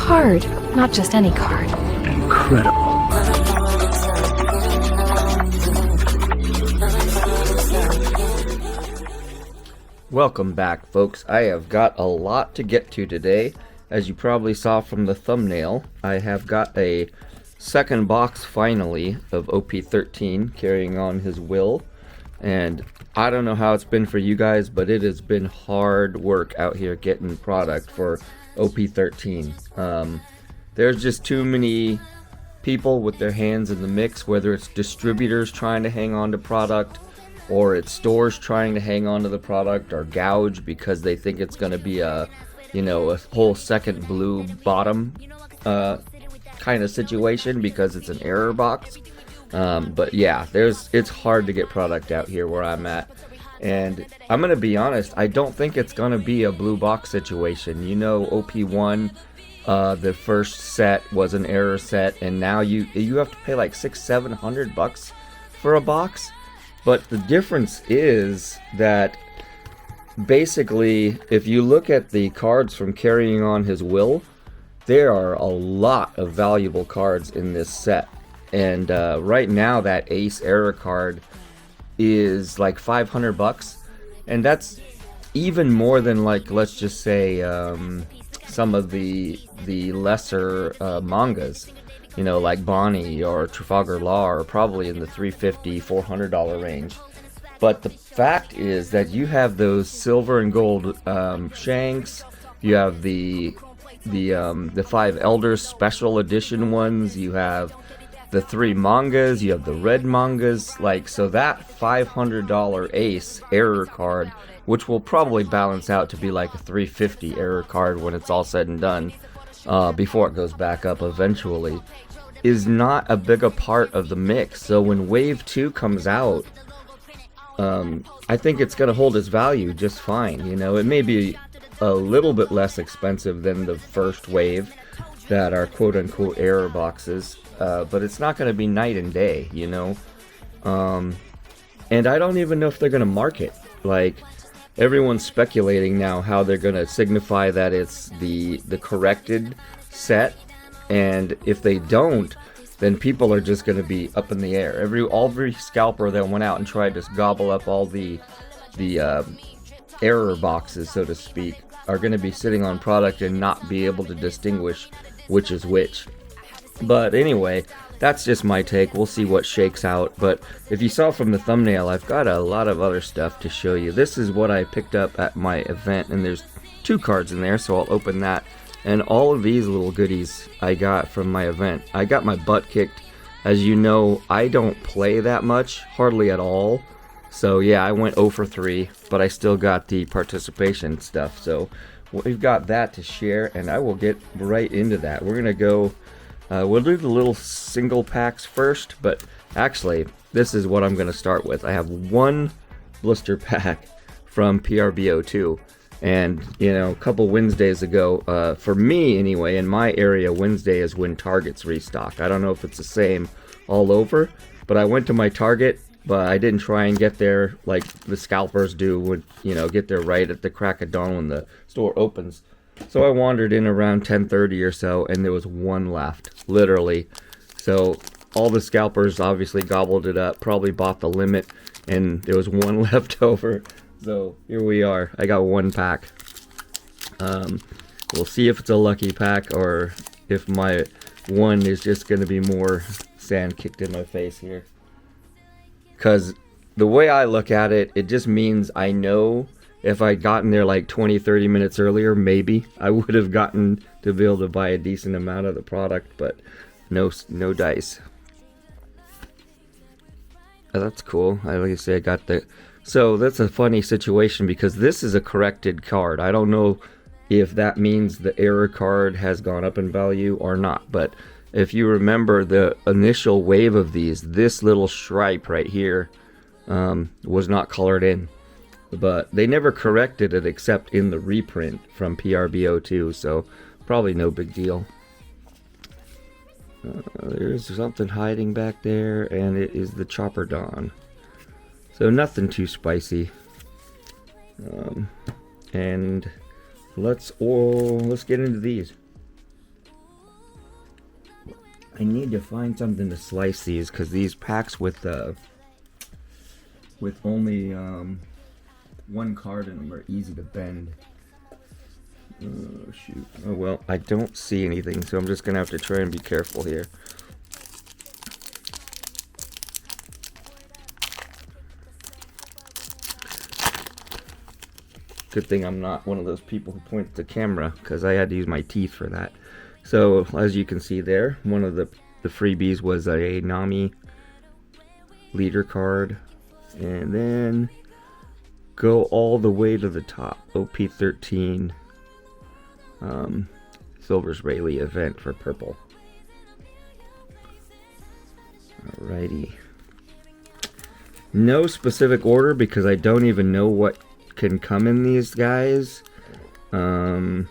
card, not just any card. Incredible. Welcome back, folks. I have got a lot to get to today. As you probably saw from the thumbnail, I have got a second box finally of OP13 carrying on his will. And I don't know how it's been for you guys, but it has been hard work out here getting product for OP13. There's just too many people with their hands in the mix, whether it's distributors trying to hang on to product, or it's stores trying to hang on to the product or gouge because they think it's going to be a whole second blue bottom kind of situation because it's an error box. But yeah, it's hard to get product out here where I'm at. And I'm going to be honest, I don't think it's going to be a blue box situation. You know, OP1, the first set was an error set, and now you have to pay like $600-700 for a box. But the difference is that basically, if you look at the cards from Carrying On His Will, there are a lot of valuable cards in this set. And right now, that Ace Error card is like $500, and that's even more than, like, let's just say some of the lesser mangas, you know, like Bonnie or Trafalgar Law, are probably in the $350-400 range. But the fact is that you have those silver and gold Shanks, you have the 5 Elders special edition ones, you have the 3 mangas, you have the red mangas, like, so that $500 Ace Error card, which will probably balance out to be like a $350 Error card when it's all said and done, before it goes back up eventually, is not a bigger part of the mix. So when Wave 2 comes out, I think it's going to hold its value just fine. You know, it may be a little bit less expensive than the first wave that are quote-unquote error boxes, but it's not going to be night and day, you know. And I don't even know if they're going to mark it. Like, everyone's speculating now how they're going to signify that it's the corrected set, and if they don't, then people are just going to be up in the air. Every scalper that went out and tried to gobble up all the error boxes, so to speak, are going to be sitting on product and not be able to distinguish which is which. But anyway, that's just my take. We'll see what shakes out. But if you saw from the thumbnail, I've got a lot of other stuff to show you. This is what I picked up at my event, and there's 2 cards in there, so I'll open that. And all of these little goodies I got from my event. I got my butt kicked. As you know, I don't play that much, hardly at all. So yeah, I went 0 for 3, but I still got the participation stuff. So we've got that to share, and I will get right into that. We're going to go, we'll do the little single packs first, but actually, this is what I'm going to start with. I have 1 blister pack from PRBO2. And, you know, a couple Wednesdays ago, for me anyway, in my area, Wednesday is when Targets restock. I don't know if it's the same all over, but I went to my Target, but I didn't try and get there like the scalpers do, when, you know, get there right at the crack of dawn when the store opens. So I wandered in around 10:30 or so, and there was 1 left, literally. So all the scalpers obviously gobbled it up, probably bought the limit, and there was 1 left over. So here we are. I got 1 pack. We'll see if it's a lucky pack or if my 1 is just going to be more sand kicked in my face here. Because the way I look at it, it just means I know if I'd gotten there like 20-30 minutes earlier, maybe I would have gotten to be able to buy a decent amount of the product, but no dice. Oh, that's cool. Like I say, I got the... So that's a funny situation because this is a corrected card. I don't know if that means the error card has gone up in value or not. But if you remember the initial wave of these, this little stripe right here was not colored in. But they never corrected it except in the reprint from PRBO2. So probably no big deal. There's something hiding back there, and it is the Chopper Dawn. So nothing too spicy. And let's get into these. I need to find something to slice these, because these packs with only one card in them are easy to bend. Oh shoot. Oh well, I don't see anything, so I'm just gonna have to try and be careful here. Good thing I'm not one of those people who point the camera, because I had to use my teeth for that. So as you can see there, one of the freebies was a Nami leader card, and then go all the way to the top, OP13 Silver's Rayleigh event for purple. Alrighty. No specific order, because I don't even know what can come in these guys. 2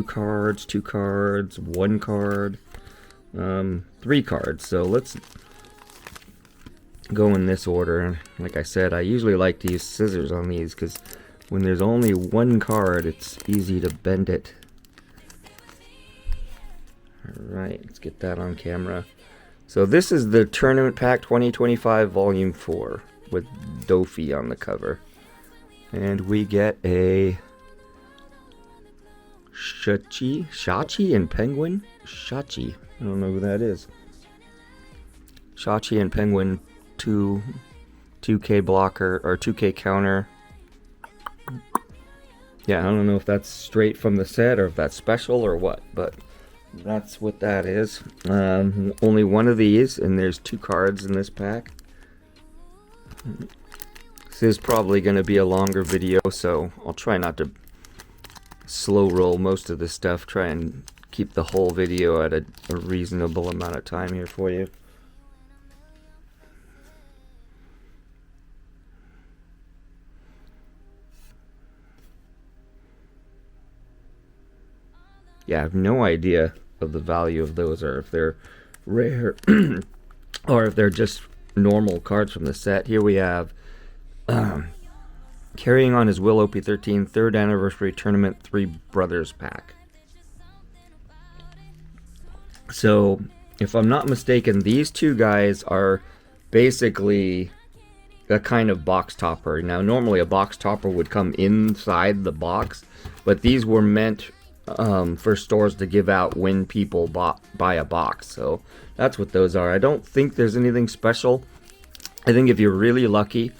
cards, 1 card, 3 cards. So let's go in this order. Like I said, I usually like to use scissors on these, because when there's only 1 card, it's easy to bend it. Alright, let's get that on camera. So this is the Tournament Pack 2025 Volume 4 with Dofi on the cover. And we get a Shachi and Penguin? Shachi. I don't know who that is. Shachi and Penguin 2K blocker or 2K counter. Yeah, I don't know if that's straight from the set or if that's special or what, but that's what that is. Only one of these, and there's 2 cards in this pack. This is probably going to be a longer video, so I'll try not to slow roll most of this stuff. Try and keep the whole video at a reasonable amount of time here for you. Yeah, I have no idea of the value of those, or if they're rare or if they're just normal cards from the set. Here we have Carrying on His Will OP13 3rd Anniversary Tournament 3 Brothers pack. So, if I'm not mistaken, these 2 guys are basically a kind of box topper. Now, normally a box topper would come inside the box, but these were meant for stores to give out when people buy a box. So that's what those are. I don't think there's anything special. I think if you're really lucky,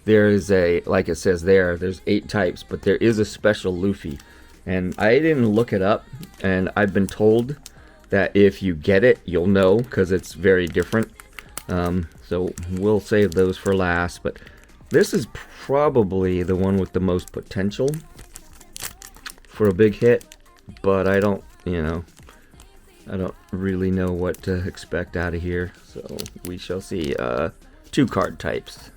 there's a, like it says there's 8 types, but there is a special Luffy. And I didn't look it up, and I've been told that if you get it, you'll know, because it's very different. So we'll save those for last, but this is probably the one with the most potential for a big hit. But I don't, I don't really know what to expect out of here. So we shall see. 2 card types.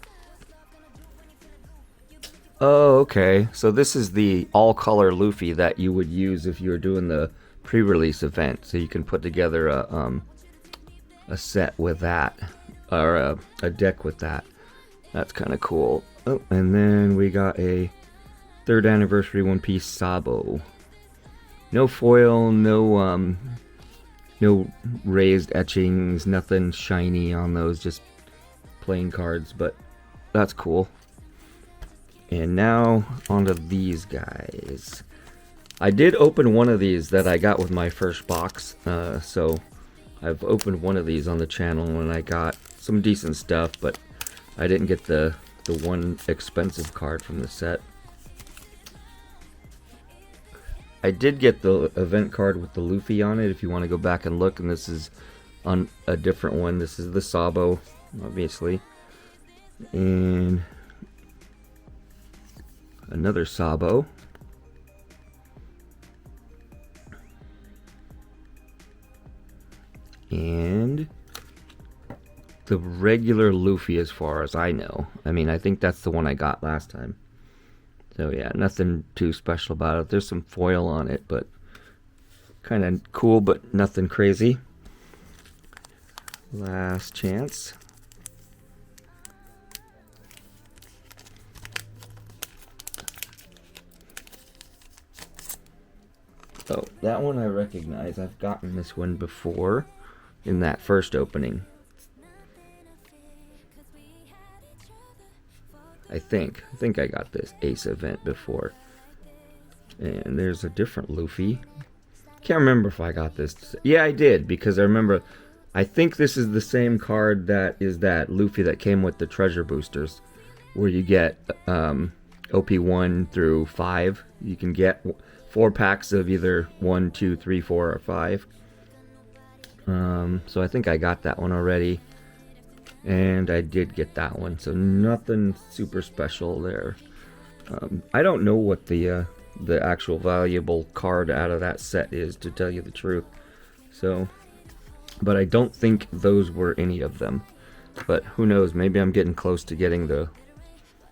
Oh, okay. So this is the all-color Luffy that you would use if you were doing the pre-release event. So you can put together a set with that, or a deck with that. That's kind of cool. Oh, and then we got a 3rd Anniversary One Piece Sabo. No foil, no raised etchings, nothing shiny on those, just plain cards, but that's cool. And now onto these guys. I did open one of these that I got with my first box, so I've opened one of these on the channel and I got some decent stuff, but I didn't get the one expensive card from the set. I did get the event card with the Luffy on it, if you want to go back and look, and this is on a different one. This is the Sabo, obviously. And another Sabo. And the regular Luffy, as far as I know. I mean, I think that's the one I got last time. So yeah, nothing too special about it. There's some foil on it, but kind of cool, but nothing crazy. Last chance. Oh, that one I recognize. I've gotten this one before in that first opening. I think I got this Ace event before. And there's a different Luffy. Can't remember if I got this. Yeah, I did, because I remember, I think this is the same card that is that Luffy that came with the treasure boosters, where you get OP1 through 5. You can get 4 packs of either 1, 2, 3, 4, or 5. So I think I got that one already. And I did get that one, so nothing super special there. I don't know what the actual valuable card out of that set is, to tell you the truth. So, but I don't think those were any of them. But who knows, maybe I'm getting close to getting the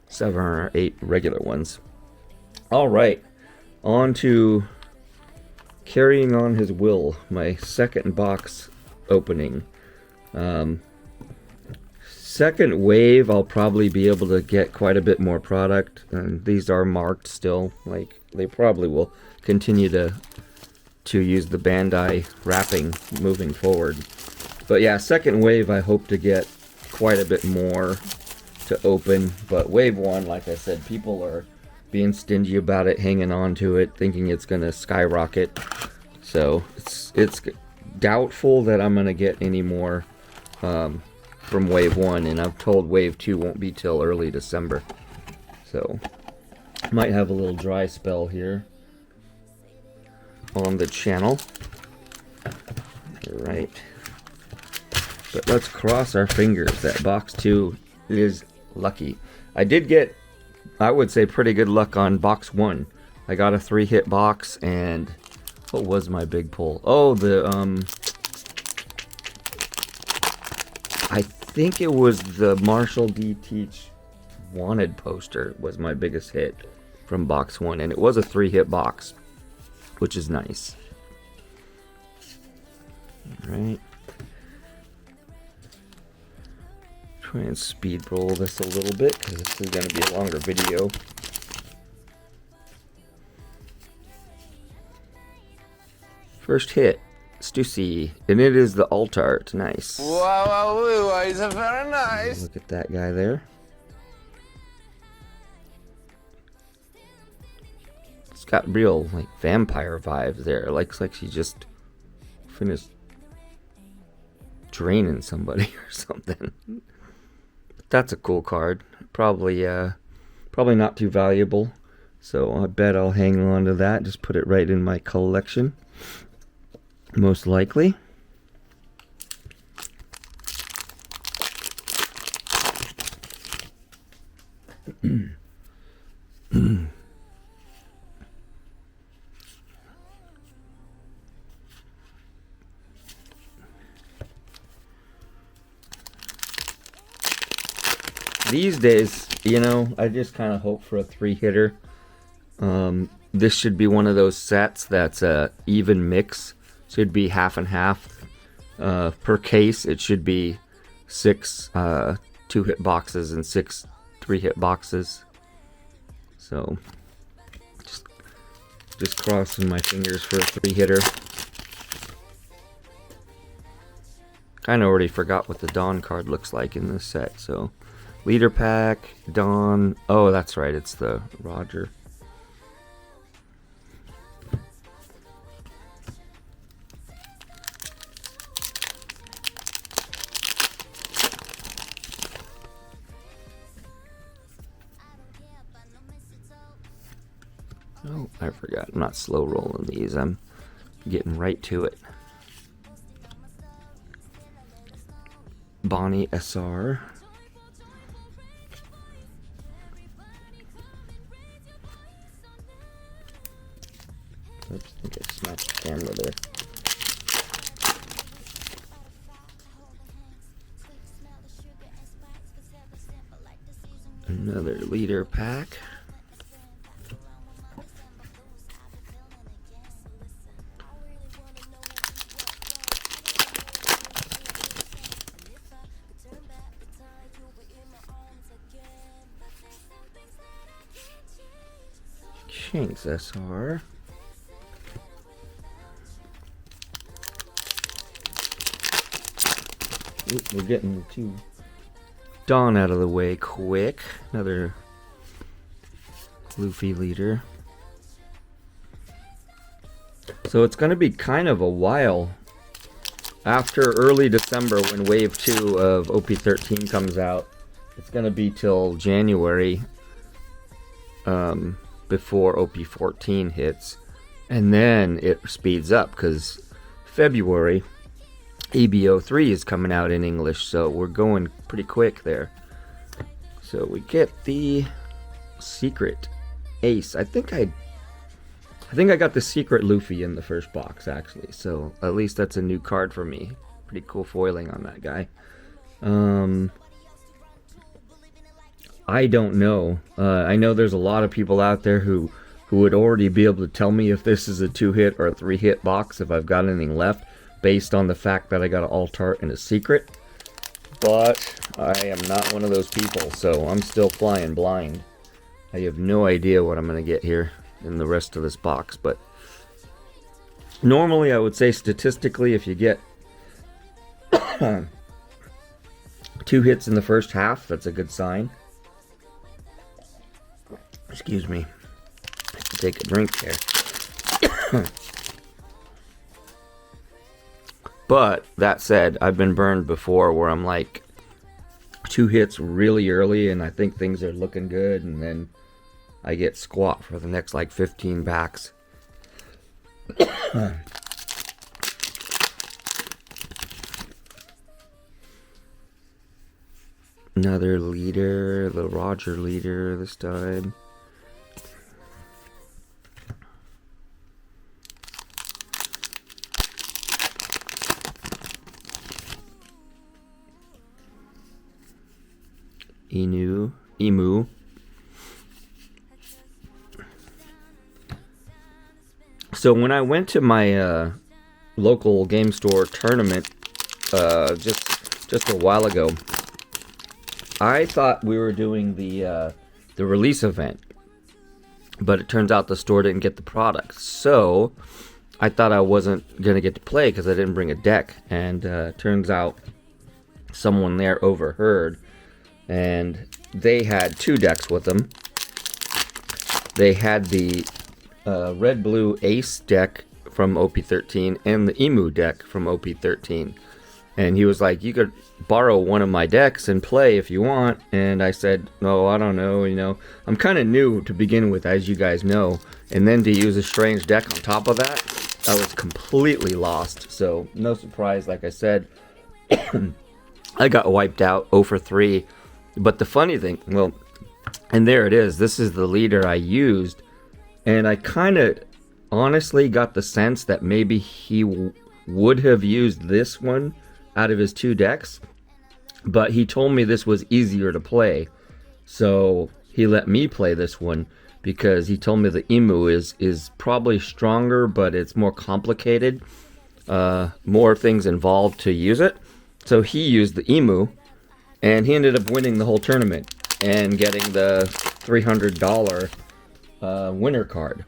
7 or 8 regular ones. Alright, on to Carrying on His Will, my second box opening. Second wave, I'll probably be able to get quite a bit more product, and these are marked still. Like, they probably will continue to use the Bandai wrapping moving forward. But yeah, second wave, I hope to get quite a bit more to open. But wave 1, like I said, people are being stingy about it, hanging on to it, thinking it's going to skyrocket. So it's doubtful that I'm going to get any more from wave 1, and I've told wave 2 won't be till early December. So might have a little dry spell here on the channel. Right. But let's cross our fingers that box 2 is lucky. I did get, I would say, pretty good luck on box 1. I got a 3-hit box, and what was my big pull? Oh, I think it was the Marshall D. Teach Wanted poster was my biggest hit from box 1, and it was a 3-hit box, which is nice. Alright. Try and speed roll this a little bit, because this is going to be a longer video. First hit, Stussy, and it is the alt art. Nice. Wow, it's very nice. Look at that guy there. It's got real, like, vampire vibes there. Looks like she just finished draining somebody or something. But that's a cool card. Probably not too valuable. So I bet I'll hang on to that. Just put it right in my collection. Most likely. These days, you know, I just kind of hope for a 3-hitter. This should be one of those sets that's a even mix. Should be half and half per case. It should be 6 2-hit boxes and 6 3-hit boxes. So just crossing my fingers for a 3-hitter. Kind of already forgot what the Dawn card looks like in this set. So leader pack, Dawn. Oh, that's right. It's the Roger. Oh, I forgot. I'm not slow rolling these. I'm getting right to it. Bonnie SR. Oops, I think I smashed the camera there. Another leader pack. Shanks SR. We're getting too Dawn out of the way quick. Another Luffy leader. So it's going to be kind of a while after early December when Wave 2 of OP13 comes out. It's going to be till January before OP14 hits. And then it speeds up because February EBO3 is coming out in English, so we're going pretty quick there. So we get the secret ace. I think I got the secret Luffy in the first box actually, so at least that's a new card for me. Pretty cool foiling on that guy. I don't know. I know there's a lot of people out there who would already be able to tell me if this is a 2-hit or a 3-hit box if I've got anything left, based on the fact that I got an alt-art and a secret. But I am not one of those people, so I'm still flying blind. I have no idea what I'm going to get here in the rest of this box, but normally I would say statistically if you get 2 hits in the first half, that's a good sign. Excuse me. I have to take a drink here. But that said, I've been burned before where I'm like 2 hits really early and I think things are looking good, and then I get squat for the next like 15 backs. Another leader, the Roger leader this time. Emu. So when I went to my local game store tournament just a while ago, I thought we were doing the release event, but it turns out the store didn't get the product. So I thought I wasn't gonna get to play because I didn't bring a deck, and turns out someone there overheard, and they had 2 decks with them. They had the Red Blue Ace deck from OP13 and the Emu deck from OP13. And he was like, you could borrow one of my decks and play if you want. And I said, no, I don't know, I'm kind of new to begin with, as you guys know. And then to use a strange deck on top of that, I was completely lost. So no surprise, like I said, I got wiped out 0 for 3. But the funny thing, well, and there it is. This is the leader I used. And I kind of honestly got the sense that maybe he would have used this one out of his 2 decks. But he told me this was easier to play. So he let me play this one because he told me the Emu is probably stronger, but it's more complicated. More things involved to use it. So he used the Emu. And he ended up winning the whole tournament and getting the $300 winner card.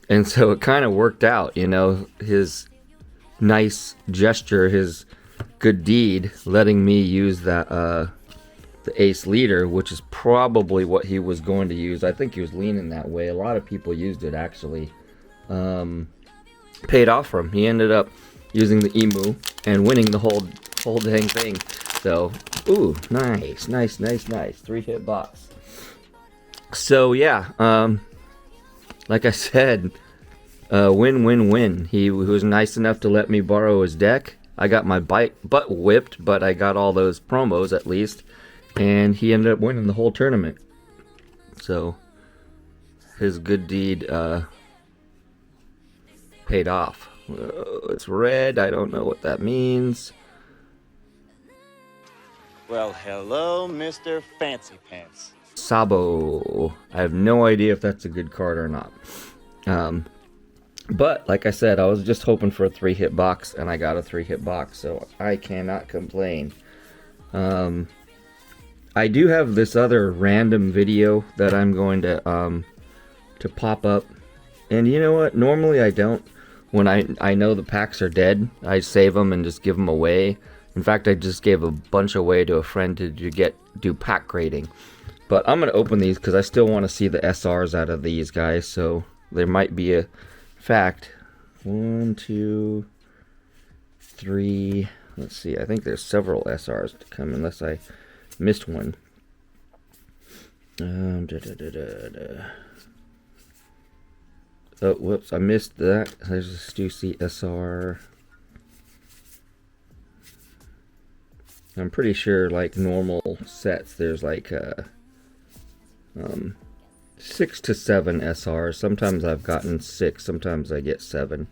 And so it kind of worked out, his nice gesture, his good deed, letting me use that the ace leader, which is probably what he was going to use. I think he was leaning that way. A lot of people used it actually. Paid off for him. He ended up using the Emu and winning the whole dang thing. So, ooh, nice. 3-hit box. So, yeah, like I said, win. He was nice enough to let me borrow his deck. I got my butt whipped, but I got all those promos at least. And he ended up winning the whole tournament. So, his good deed paid off. It's red. I don't know what that means. Well, hello, Mr. Fancy Pants. Sabo. I have no idea if that's a good card or not. But, like I said, I was just hoping for a 3-hit box, and I got a 3-hit box, so I cannot complain. I do have this other random video that I'm going to pop up. And you know what? Normally I don't. When I know the packs are dead, I save them and just give them away. In fact, I just gave a bunch away to a friend to do pack grading. But I'm going to open these because I still want to see the SRs out of these guys. So there might be a fact. 1, 2, 3. Let's see. I think there's several SRs to come unless I missed one. Oh, whoops. I missed that. There's a Stussy SR. I'm pretty sure, like normal sets, there's like 6 to 7 SRs. Sometimes I've gotten 6, sometimes I get 7.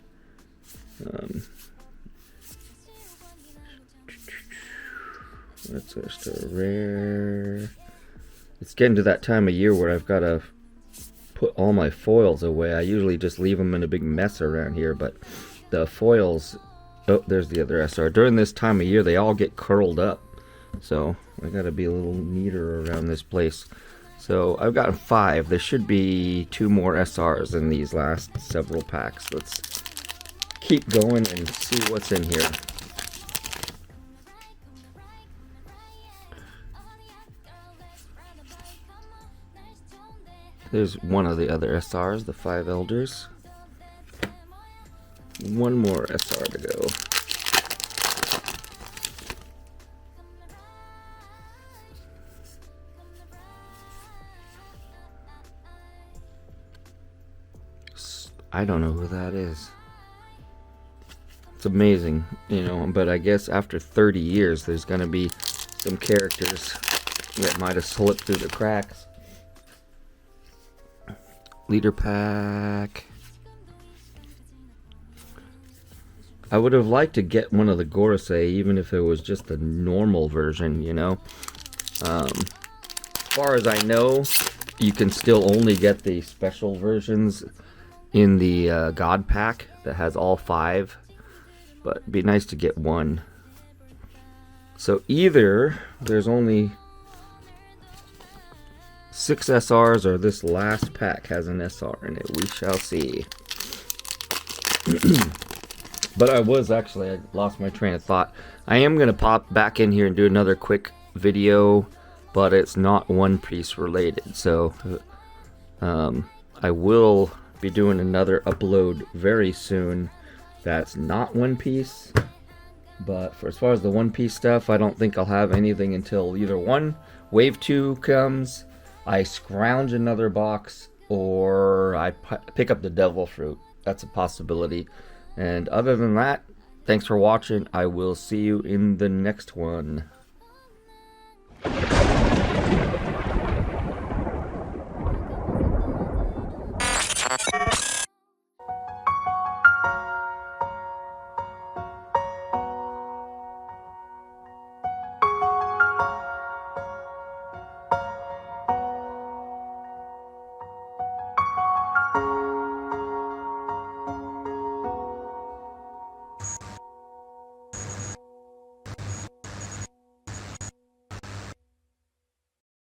That's just a rare. It's getting to that time of year where I've got to put all my foils away. I usually just leave them in a big mess around here, but the foils. Oh, there's the other SR. During this time of year, they all get curled up. So I gotta be a little neater around this place. So I've gotten 5. There should be 2 more SRs in these last several packs. Let's keep going and see what's in here. There's one of the other SRs, the 5 Elders. One more SR to go. I don't know who that is. It's amazing, you know, but I guess after 30 years there's gonna be some characters that might have slipped through the cracks. Leader pack. I would have liked to get one of the Gorosei, even if it was just the normal version, you know. As far as I know, you can still only get the special versions in the God pack that has all 5. But it'd be nice to get one. So either there's only 6 SRs or this last pack has an SR in it. We shall see. But I lost my train of thought. I am going to pop back in here and do another quick video, but it's not One Piece related. So I will be doing another upload very soon that's not One Piece. But for as far as the One Piece stuff, I don't think I'll have anything until either Wave 2 comes, I scrounge another box, or I pick up the Devil Fruit. That's a possibility. And other than that, thanks for watching. I will see you in the next one.